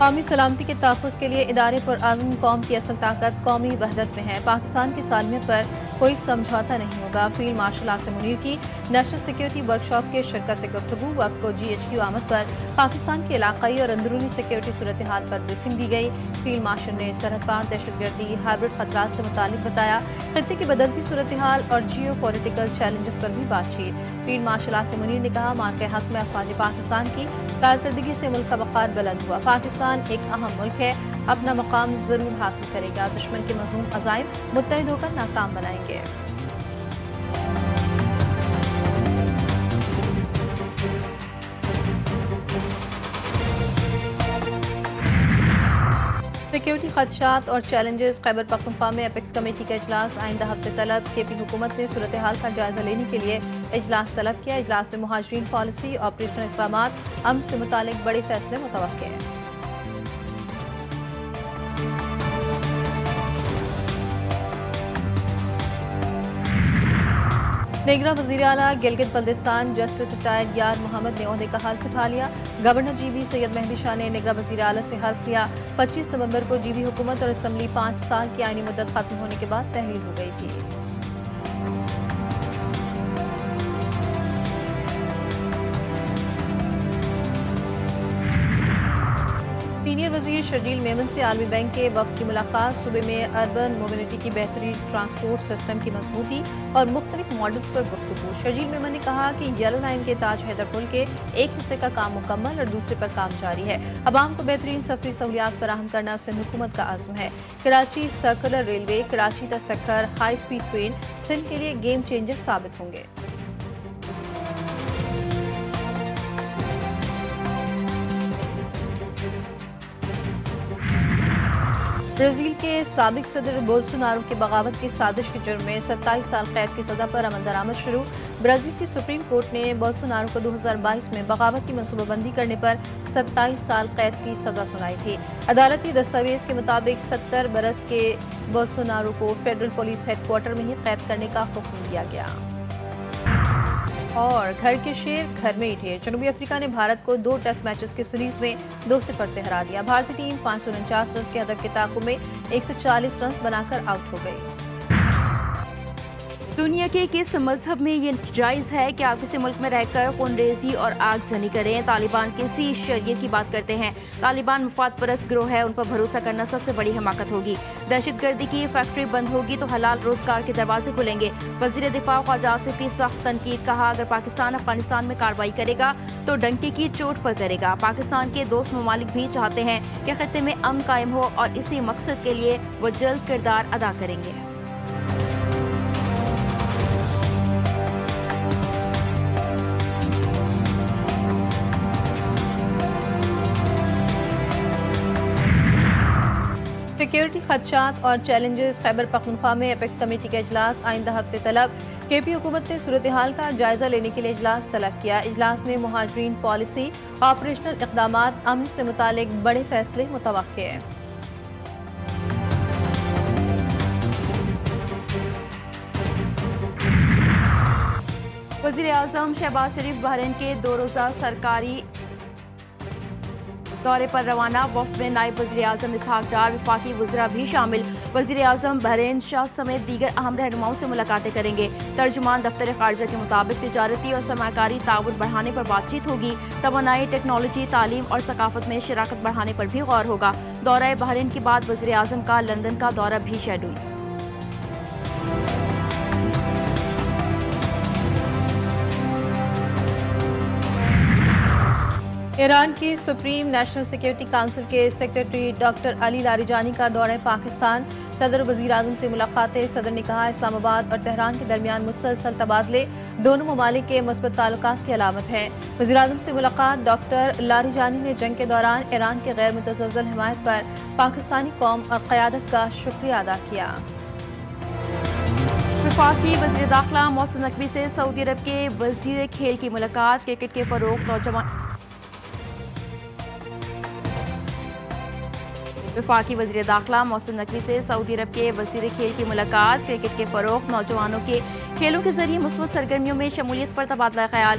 قومی سلامتی کے تحفظ کے لیے ادارے پر عزم قوم کی اصل طاقت قومی وحدت میں ہے۔ پاکستان کی سالمیت پر کوئی سمجھوتہ نہیں ہوگا۔ فیلڈ مارشل عاصم منیر کی نیشنل سیکیورٹی ورکشاپ کے شرکت سے گفتگو۔ وقت کو GHQ آمد پر پاکستان کی علاقائی اور اندرونی سیکیورٹی صورتحال پر بریفنگ دی گئی۔ فیلڈ مارشل نے سرحد پار دہشت گردی، ہائبرڈ خطرات سے متعلق بتایا، خطے کی بدلتی صورتحال اور جیو پولیٹیکل چیلنجز پر بھی بات چیت۔ فیلڈ مارشل عاصم منیر نے کہا، مارکے حق میں افواج پاکستان کی کارکردگی سے ملک کا وقار بلند ہوا۔ پاکستان ایک اہم ملک ہے، اپنا مقام ضرور حاصل کرے گا۔ دشمن کے مذموم عزائم متحد ہو کر ناکام بنائیں گے۔ سیکیورٹی خدشات اور چیلنجز۔ خیبر پختونخوا میں اپیکس کمیٹی کا اجلاس آئندہ ہفتے طلب۔ KP حکومت نے صورتحال کا جائزہ لینے کے لیے اجلاس طلب کیا۔ اجلاس میں مہاجرین پالیسی، آپریشنل اقدامات، امن سے متعلق بڑے فیصلے متوقع ہیں۔ نگراں وزیر اعلیٰ گلگت بلتستان جسٹس ریٹائرڈ یار محمد نے عہدے کا حلف اٹھا لیا۔ گورنر GB سید مہدی شاہ نے نگراں وزیر اعلیٰ سے حلف لیا۔ 25 نومبر کو GB حکومت اور اسمبلی 5 سال کی آئینی مدت ختم ہونے کے بعد تحلیل ہو گئی تھی۔ سینئر وزیر شرجیل میمن سے عالمی بینک کے وفد کی ملاقات۔ صوبے میں اربن موبلٹی کی بہترین ٹرانسپورٹ سسٹم کی مضبوطی اور مختلف ماڈلز پر گفتگو۔ شرجیل میمن نے کہا کہ یلو لائن کے تاج حیدر پل کے ایک حصے کا کام مکمل اور دوسرے پر کام جاری ہے۔ عوام کو بہترین سفری سہولیات فراہم کرنا سندھ حکومت کا عزم ہے۔ کراچی سرکلر ریلوے، کراچی تا Sukkur high speed train Sindh کے لیے گیم چینجر ثابت ہوں گے۔ برازیل کے سابق صدر بولسونارو کے بغاوت کی سازش کے جرم میں 27 سال قید کی سزا پر عمل درآمد شروع۔ برازیل کی سپریم کورٹ نے بولسونارو کو 2022 میں بغاوت کی منصوبہ بندی کرنے پر 27 سال قید کی سزا سنائی تھی۔ عدالتی دستاویز کے مطابق 70 برس کے بولسونارو کو فیڈرل پولیس ہیڈ کوارٹر میں ہی قید کرنے کا حکم دیا گیا۔ اور گھر کے شیر گھر میں ہی ڈھیر۔ جنوبی افریقہ نے بھارت کو 2 ٹیسٹ میچز کی سیریز میں 2-0 سے ہرا دیا۔ بھارتی ٹیم 549 رنز کے ہدف کے تعاقب میں 140 رنز بنا کر آؤٹ ہو گئی۔ دنیا کے کس مذہب میں یہ جائز ہے کہ آپ کسی ملک میں رہ کر خون ریزی اور آگ زنی کریں؟ طالبان کسی شریعت کی بات کرتے ہیں؟ طالبان مفاد پرست گروہ ہے، ان پر بھروسہ کرنا سب سے بڑی حماقت ہوگی۔ دہشت گردی کی فیکٹری بند ہوگی تو حلال روزگار کے دروازے کھلیں گے۔ وزیر دفاع خواجہ آصف کی سخت تنقید، کہا اگر پاکستان افغانستان میں کارروائی کرے گا تو ڈنکے کی چوٹ پر کرے گا۔ پاکستان کے دوست ممالک بھی چاہتے ہیں کہ خطے میں امن قائم ہو اور اسی مقصد کے لیے وہ جلد کردار ادا کریں گے۔ سیکیورٹی خدشات اور چیلنجز۔ خیبر پختونخوا میں اپیکس کمیٹی کا اجلاس آئندہ ہفتے طلب۔ KP حکومت نے صورتحال کا جائزہ لینے کے لیے اجلاس طلب کیا۔ اجلاس میں مہاجرین پالیسی، آپریشنل اقدامات، امن سے متعلق بڑے فیصلے متوقع ہیں۔ وزیر اعظم شہباز شریف بحرین کے 2 روزہ سرکاری دورے پر روانہ۔ وفد میں نائب وزیر اعظم اسحاق ڈار، وفاقی وزراء بھی شامل۔ وزیر اعظم بحرین شاہ سمیت دیگر اہم رہنماؤں سے ملاقاتیں کریں گے۔ ترجمان دفتر خارجہ کے مطابق تجارتی اور سرمایہ کاری تعاون بڑھانے پر بات چیت ہوگی۔ توانائی، ٹیکنالوجی، تعلیم اور ثقافت میں شراکت بڑھانے پر بھی غور ہوگا۔ دورہ بحرین کے بعد وزیر اعظم کا لندن کا دورہ بھی شیڈول۔ ایران کی سپریم نیشنل سیکیورٹی کونسل کے سیکریٹری ڈاکٹر علی لاریجانی کا دورہ پاکستان۔ صدر وزیر اعظم سے ملاقاتیں۔ صدر نے کہا اسلام آباد اور تہران کے درمیان مسلسل تبادلے دونوں ممالک کے مثبت تعلقات کی علامت ہیں۔ وزیر اعظم سے ملاقات۔ ڈاکٹر لاریجانی نے جنگ کے دوران ایران کی غیر متزلزل حمایت پر پاکستانی قوم اور قیادت کا شکریہ ادا کیا۔ وفاقی وزیر داخلہ محسن نقوی سے سعودی عرب کے وزیر کھیل کی ملاقات۔ کرکٹ کے فروغ، وفاقی وزیر داخلہ محسن نقوی سے سعودی عرب کے وزیر کھیل کی ملاقات۔ کرکٹ کے فروغ، نوجوانوں کے کھیلوں کے ذریعے مثبت سرگرمیوں میں شمولیت پر تبادلہ خیال۔